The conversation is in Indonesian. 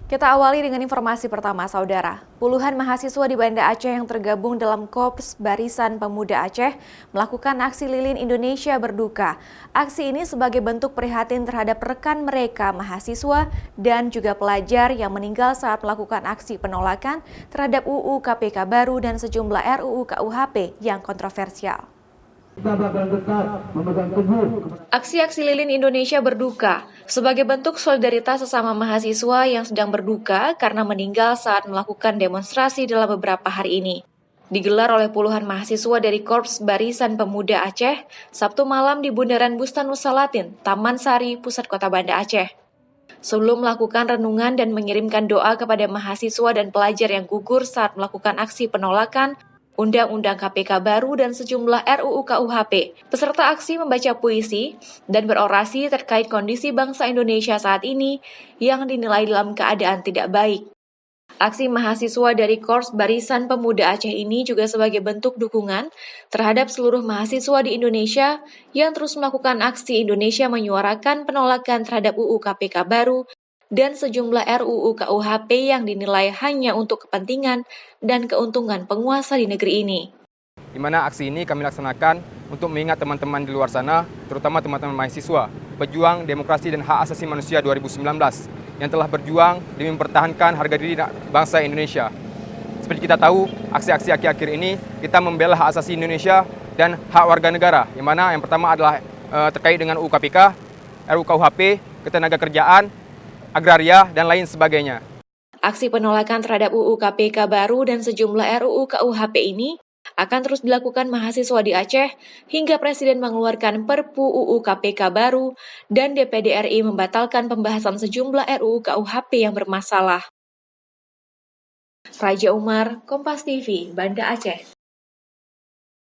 Kita awali dengan informasi pertama, Saudara. Puluhan mahasiswa di Banda Aceh yang tergabung dalam Korps Barisan Pemuda Aceh melakukan aksi lilin Indonesia berduka. Aksi ini sebagai bentuk prihatin terhadap rekan mereka mahasiswa dan juga pelajar yang meninggal saat melakukan aksi penolakan terhadap UU KPK baru dan sejumlah RUU KUHP yang kontroversial. Aksi-aksi lilin Indonesia berduka sebagai bentuk solidaritas sesama mahasiswa yang sedang berduka karena meninggal saat melakukan demonstrasi dalam beberapa hari ini. Digelar oleh puluhan mahasiswa dari Korps Barisan Pemuda Aceh, Sabtu malam di Bundaran Bustan Nusalatin, Taman Sari, pusat kota Banda Aceh. Sebelum melakukan renungan dan mengirimkan doa kepada mahasiswa dan pelajar yang gugur saat melakukan aksi penolakan Undang-Undang KPK baru dan sejumlah RUU KUHP. Peserta aksi membaca puisi dan berorasi terkait kondisi bangsa Indonesia saat ini yang dinilai dalam keadaan tidak baik. Aksi mahasiswa dari Korps Barisan Pemuda Aceh ini juga sebagai bentuk dukungan terhadap seluruh mahasiswa di Indonesia yang terus melakukan aksi Indonesia menyuarakan penolakan terhadap UU KPK baru dan sejumlah RUU KUHP yang dinilai hanya untuk kepentingan dan keuntungan penguasa di negeri ini. Di mana aksi ini kami laksanakan untuk mengingat teman-teman di luar sana, terutama teman-teman mahasiswa, pejuang demokrasi dan hak asasi manusia 2019, yang telah berjuang demi mempertahankan harga diri bangsa Indonesia. Seperti kita tahu, aksi-aksi akhir-akhir ini kita membela hak asasi Indonesia dan hak warga negara, yang mana yang pertama adalah terkait dengan UU KPK, RUU KUHP, ketenagakerjaan, agraria, dan lain sebagainya. Aksi penolakan terhadap UU KPK baru dan sejumlah RUU KUHP ini akan terus dilakukan mahasiswa di Aceh hingga Presiden mengeluarkan Perpu UU KPK baru dan DPD RI membatalkan pembahasan sejumlah RUU KUHP yang bermasalah. Raja Umar, Kompas TV, Banda Aceh.